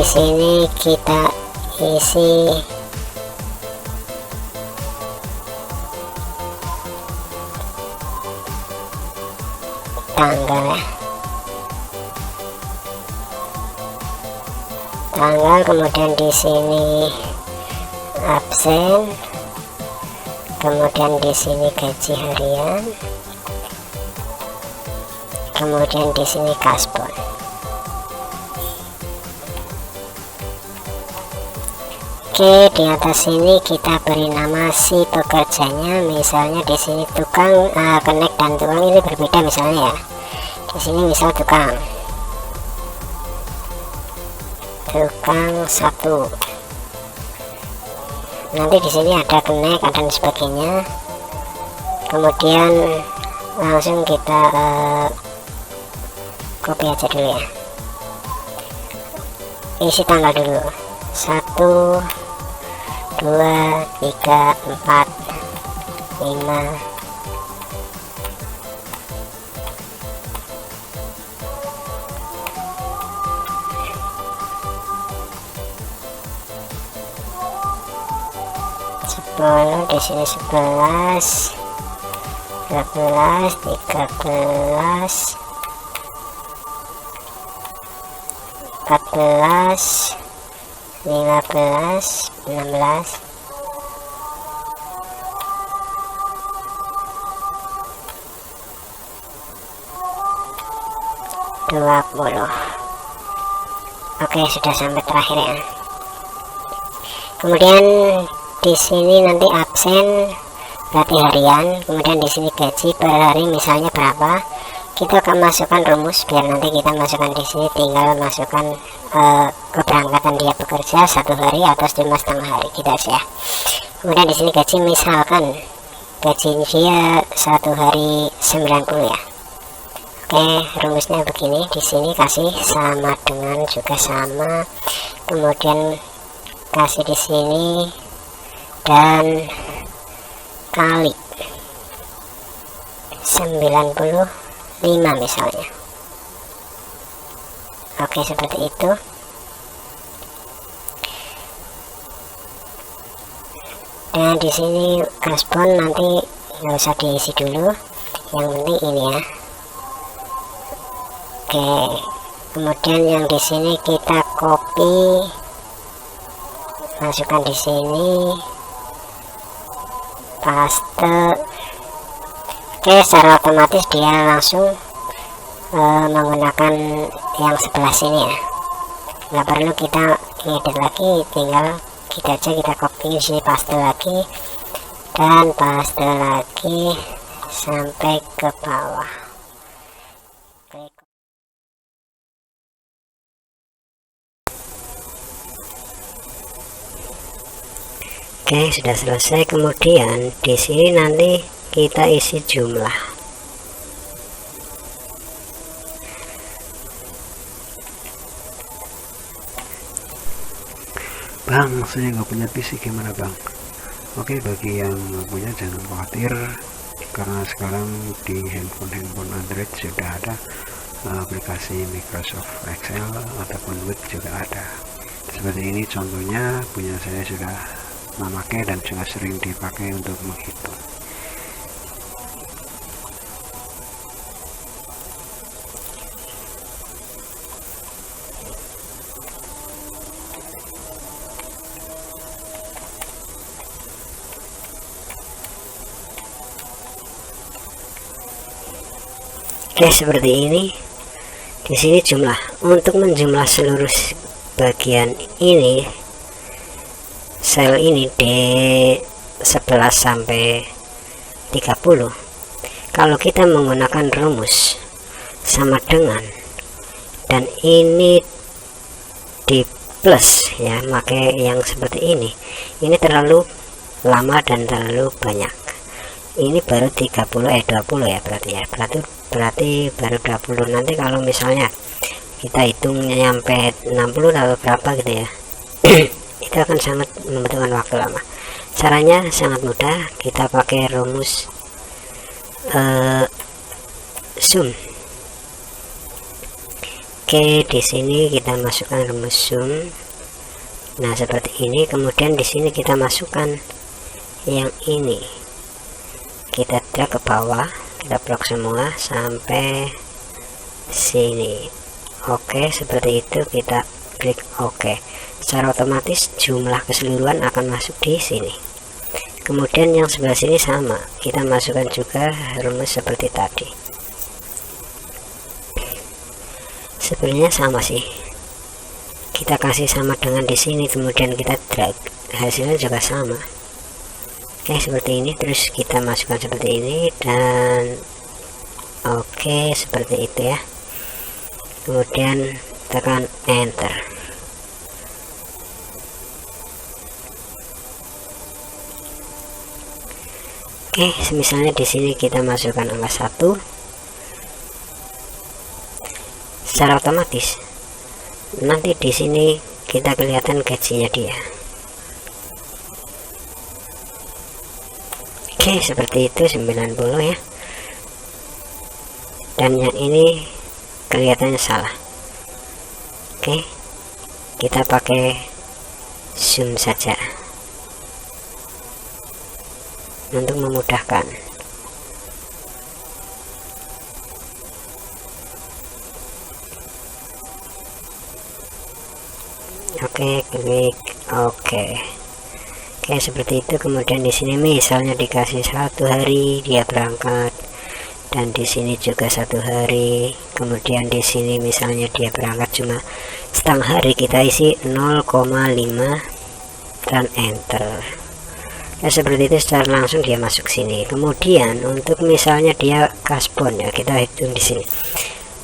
sini kita isi tanggal ya, tanggal, kemudian di sini absen, kemudian di sini gaji harian, kemudian di sini kasbon. Oke, di atas sini kita beri nama si pekerjanya, misalnya di sini tukang, connect dan tukang ini berbeda misalnya ya. Di sini misal tukang 1. Nanti di sini ada connect dan sebagainya. Kemudian langsung kita copy aja dulu ya. Isi tanggal dulu. 1, 2, 3, 4, 5, 10, di sini 11, 12, 13, 14, 15, 16, 20. Oke, sudah sampai terakhir ya. Kemudian di sini nanti absen berarti harian, kemudian di sini gaji per hari misalnya berapa. Kita akan masukkan rumus biar nanti kita masukkan di sini, tinggal masukkan keberangkatan dia bekerja 1 hari atau 5,5 hari gitu aja ya. Kemudian di sini gaji, misalkan gaji dia 1 hari 90 ya. Oke, rumusnya begini, di sini kasih sama dengan juga sama, kemudian kasih di sini dan kali 95 misalnya. Oke, seperti itu. Dan di sini kasbon nanti nggak usah diisi dulu, yang penting ini ya. Oke, kemudian yang di sini kita copy, masukkan di sini, paste. Oke, secara otomatis dia langsung menggunakan yang sebelah sini ya, nggak perlu kita edit lagi, tinggal kita aja kita copy di sini, paste lagi dan paste lagi sampai ke bawah. Oke, sudah selesai. Kemudian di sini nanti kita isi jumlah. Bang, saya nggak punya PC, gimana bang? Oke, bagi yang nggak punya jangan khawatir, karena sekarang di handphone Android sudah ada aplikasi Microsoft Excel ataupun Word juga ada. Seperti ini contohnya, punya saya sudah memakai dan juga sering dipakai untuk menghitung. Oke, seperti ini. Di sini jumlah, untuk menjumlah seluruh bagian ini, sel ini D11 sampai 30, kalau kita menggunakan rumus sama dengan, dan ini di plus ya, pakai yang seperti ini terlalu lama dan terlalu banyak. Ini baru 20 ya, berarti baru 20. Nanti kalau misalnya kita hitungnya nyampe 60 atau berapa gitu ya itu akan sangat membutuhkan waktu lama. Caranya sangat mudah, kita pakai rumus sum. Oke, di sini kita masukkan rumus zoom. Nah, seperti ini. Kemudian di sini kita masukkan yang ini. Kita drag ke bawah, kita blok semua sampai sini. Oke, seperti itu. Kita klik OK. Secara otomatis jumlah keseluruhan akan masuk di sini. Kemudian yang sebelah sini sama, kita masukkan juga rumus seperti tadi. Sebenarnya sama sih, kita kasih sama dengan di sini, kemudian kita drag, hasilnya juga sama. Oke, seperti ini. Terus kita masukkan seperti ini dan oke, seperti itu ya. Kemudian tekan enter. Oke, misalnya di sini kita masukkan angka 1, secara otomatis nanti di sini kita kelihatan gajinya dia. Oke, seperti itu 90 ya. Dan yang ini kelihatannya salah. Oke, kita pakai zoom saja untuk memudahkan. Oke, klik OK. Oke, seperti itu. Kemudian di sini misalnya dikasih 1 hari dia berangkat, dan di sini juga 1 hari. Kemudian di sini misalnya dia berangkat cuma setengah hari, kita isi 0,5 dan enter. Ya, seperti itu. Secara langsung dia masuk sini. Kemudian untuk misalnya dia kasbon ya, kita hitung di sini.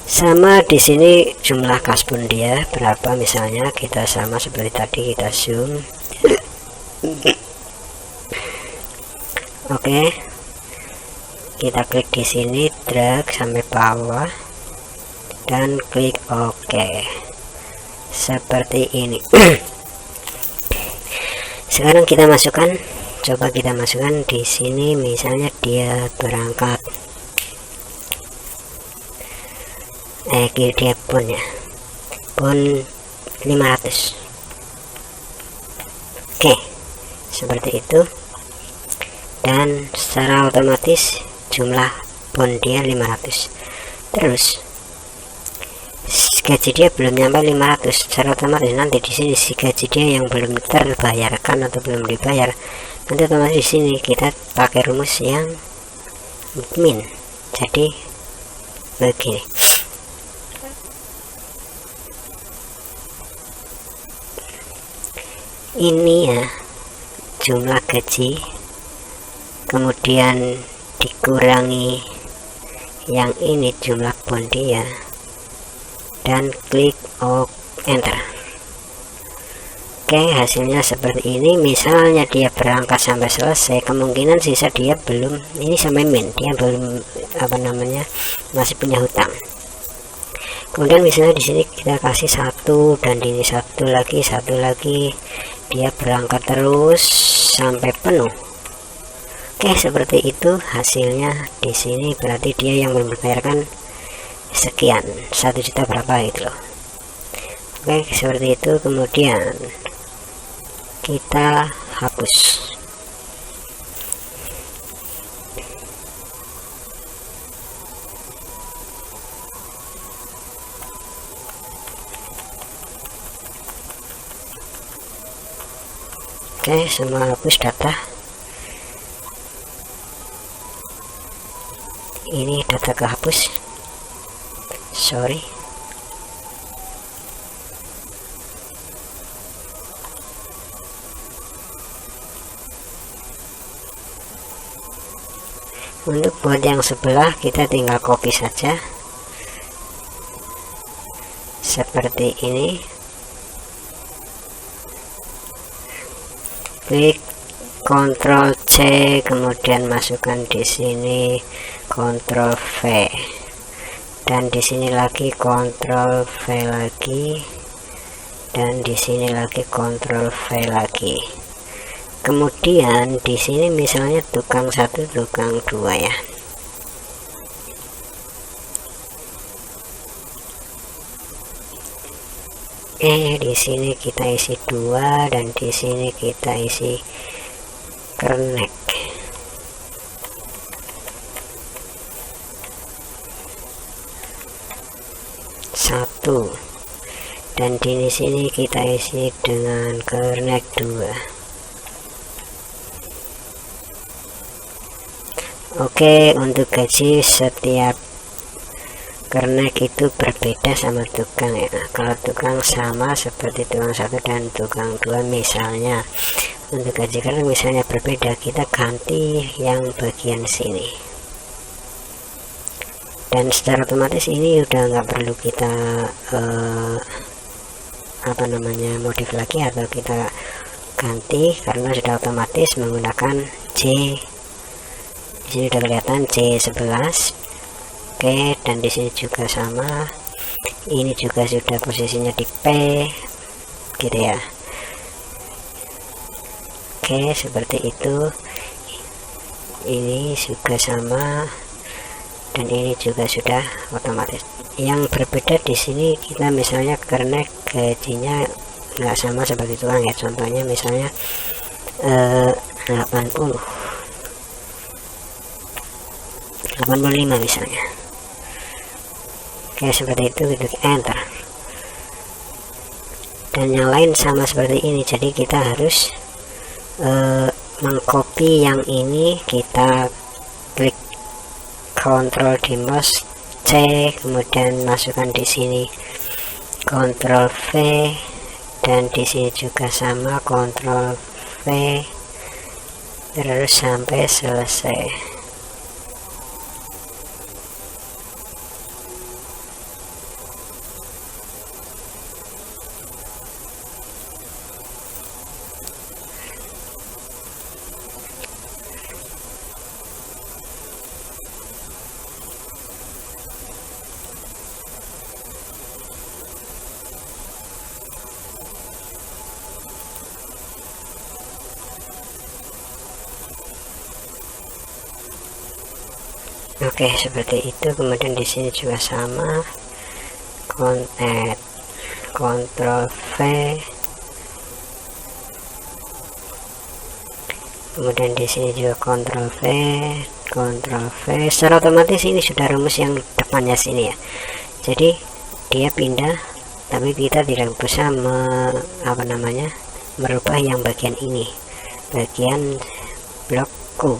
Sama di sini jumlah kasbon dia berapa, misalnya kita sama seperti tadi, kita zoom. Oke, kita klik di sini, drag sampai bawah dan klik OK. Seperti ini. Sekarang kita masukkan, coba kita masukkan di sini, misalnya dia berangkat dia pun ya, pun 500. Oke, seperti itu. Dan secara otomatis jumlah pun dia 500. Terus gaji dia belum nyampe 500, secara otomatis nanti di sini si gaji dia yang belum terbayarkan atau belum dibayar, nanti otomatis di sini kita pakai rumus yang min. Jadi begini. Ini ya jumlah gaji, kemudian dikurangi yang ini jumlah bon dia, dan klik enter. Oke, hasilnya seperti ini. Misalnya dia berangkat sampai selesai, kemungkinan sisa dia belum, ini sampai min, dia belum masih punya hutang. Kemudian misalnya di sini kita kasih 1 dan di ini 1 lagi, dia berangkat terus sampai penuh. Oke, seperti itu hasilnya di sini. Berarti dia yang belum membayarkan sekian, 1 juta berapa gitu loh. Oke, seperti itu. Kemudian kita hapus. Oke, semua hapus data. Ini data kehapus. Sorry. Untuk buat yang sebelah kita tinggal copy saja. Seperti ini. Klik Ctrl C, kemudian masukkan di sini Ctrl V, dan di sini lagi Ctrl V lagi, dan di sini lagi Ctrl V lagi. Kemudian di sini misalnya tukang 1, tukang 2 ya. di sini kita isi 2 dan di sini kita isi kernek. Satu, dan di sini kita isi dengan kernek 2. Oke, untuk gaji setiap kernek itu berbeda sama tukang ya. Kalau tukang sama seperti tukang 1 dan tukang 2 misalnya, untuk gaji kernek misalnya berbeda, kita ganti yang bagian sini, dan secara otomatis ini udah nggak perlu kita modif lagi atau kita ganti, karena sudah otomatis menggunakan C. Di sini udah kelihatan C11. Oke, dan di sini juga sama, ini juga sudah posisinya di P gitu ya. Oke, seperti itu. Ini juga sama, dan ini juga sudah otomatis. Yang berbeda di sini kita misalnya karena gajinya nggak sama seperti tukang ya, contohnya misalnya 85 misalnya. Oke, seperti itu, kita enter. Dan yang lain sama seperti ini, jadi kita harus mengcopy yang ini, kita klik Ctrl di mouse C, kemudian masukkan di sini Ctrl V, dan di sini juga sama Ctrl V, terus sampai selesai. Oke, seperti itu. Kemudian di sini juga sama, Ctrl V, kemudian di sini juga Ctrl V. Secara otomatis ini sudah rumus yang depannya sini ya, jadi dia pindah, tapi kita tidak bisa merubah yang bagian ini, bagian blok Q.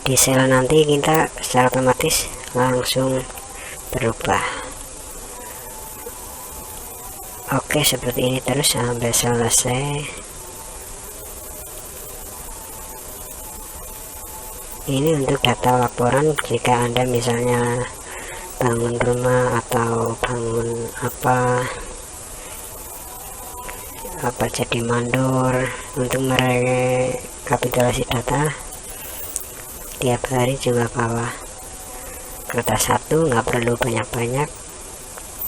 Di sel nanti kita secara otomatis langsung berubah. Oke, seperti ini terus sampai selesai. Ini untuk data laporan jika Anda misalnya bangun rumah atau bangun apa jadi mandor, untuk merekapitulasi data tiap hari juga bawa kertas satu, nggak perlu banyak-banyak,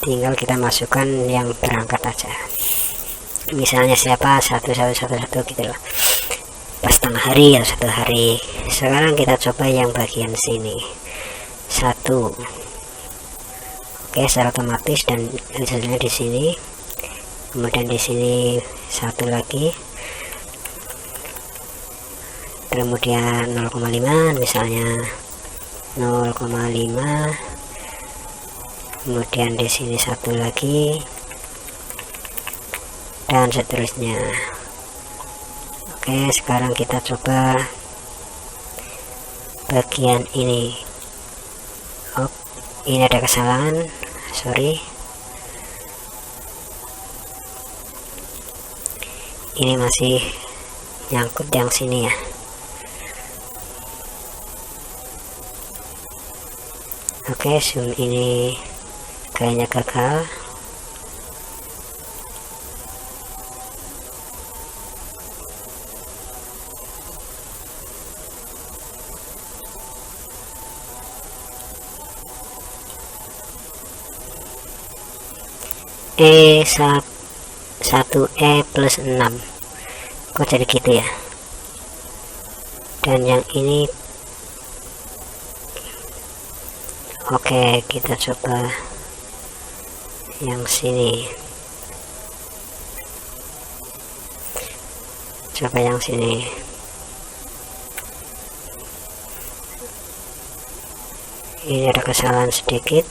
tinggal kita masukkan yang berangkat aja, misalnya siapa 1 gitu loh, pas tengah hari atau 1 hari. Sekarang kita coba yang bagian sini 1. Oke, secara otomatis, dan hasilnya di sini. Kemudian di sini 1 lagi, kemudian 0,5 misalnya 0,5, kemudian di sini 1 lagi, dan seterusnya. Oke, sekarang kita coba bagian ini. Oh, ini ada kesalahan, sorry. Ini masih nyangkut yang sini ya. Oke, zoom ini kayaknya gagal. E1E plus 6, kok jadi gitu ya. Dan yang ini, oke, kita coba yang sini. Coba yang sini. Ini ada kesalahan sedikit.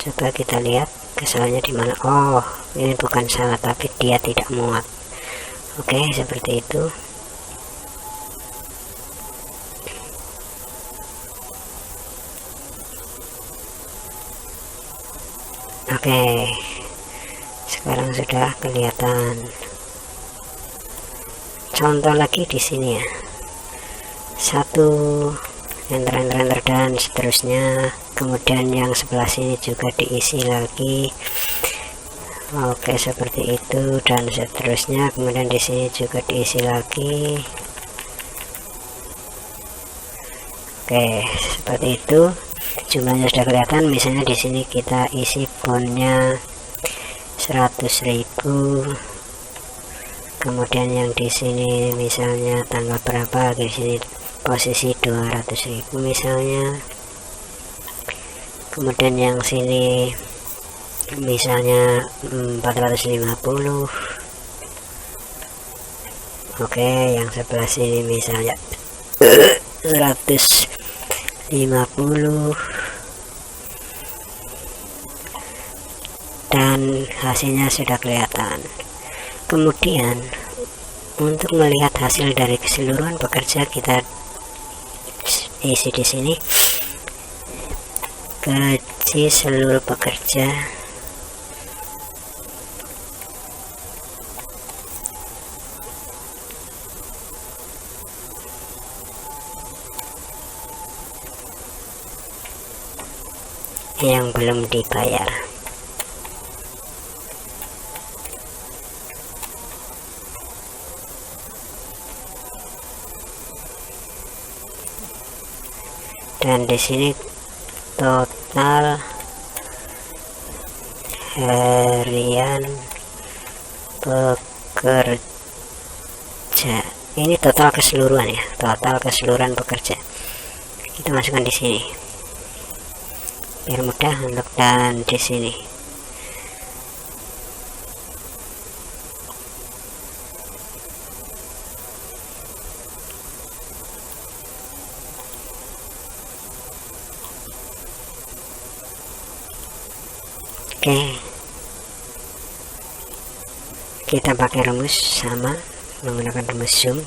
Coba kita lihat kesalahannya di mana. Oh, ini bukan salah tapi dia tidak muat. Oke, seperti itu. Oke, sekarang sudah kelihatan. Contoh lagi di sini ya. Satu, enter dan seterusnya. Kemudian yang sebelah sini juga diisi lagi. Oke, seperti itu dan seterusnya. Kemudian di sini juga diisi lagi. Oke, seperti itu. Jumlahnya sudah kelihatan. Misalnya di sini kita isi fontnya 100.000. Kemudian yang di sini misalnya tanggal berapa, di sini posisi 200.000 misalnya. Kemudian yang sini misalnya 450. Oke, yang sebelah sini misalnya 150. Dan hasilnya sudah kelihatan. Kemudian untuk melihat hasil dari keseluruhan pekerja, kita isi di sini gaji seluruh pekerja. Yang belum dibayar. Dan di sini total harian pekerja. Ini total keseluruhan ya, total keseluruhan pekerja. Kita masukkan di sini biar mudah untuk, dan di sini. Oke, kita pakai rumus sama, menggunakan rumus zoom.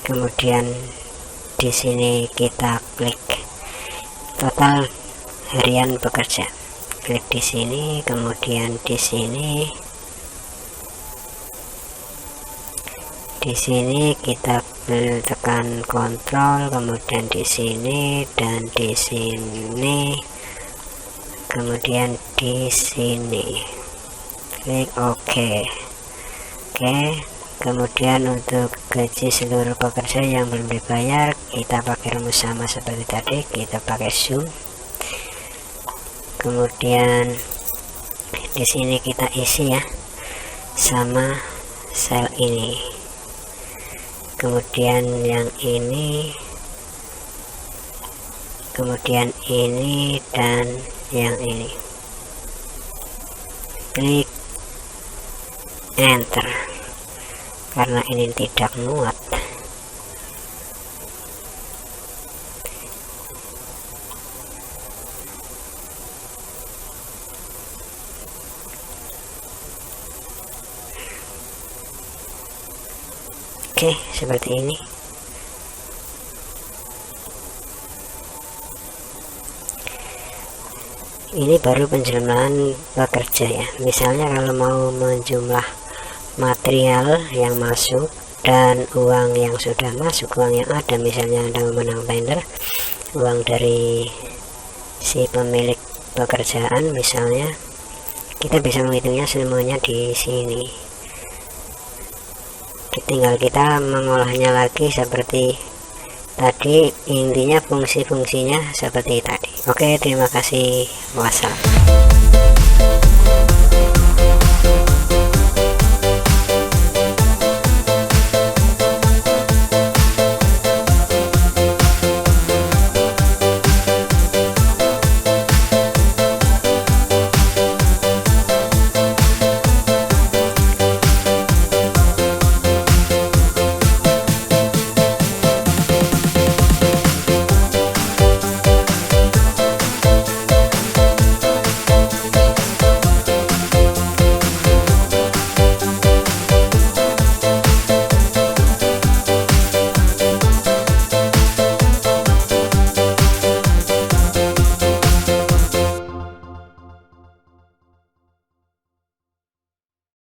Kemudian di sini kita klik total harian pekerja, klik di sini, kemudian di sini, kita tekan kontrol, kemudian di sini dan di sini, kemudian di sini klik OK. Kemudian untuk gaji seluruh pekerja yang belum dibayar, kita pakai rumus sama seperti tadi, kita pakai zoom. Kemudian di sini kita isi ya, sama sel ini. Kemudian yang ini, kemudian ini dan yang ini. Klik enter. Karena ini tidak muat, oke, seperti ini. Ini baru penjumlahan pekerja ya. Misalnya kalau mau menjumlah material yang masuk dan uang yang sudah masuk, uang yang ada, misalnya Anda memenang tender, uang dari si pemilik pekerjaan misalnya, kita bisa menghitungnya semuanya di sini. Tinggal kita mengolahnya lagi seperti tadi, intinya fungsi-fungsinya seperti tadi. Oke, terima kasih. Wassalam.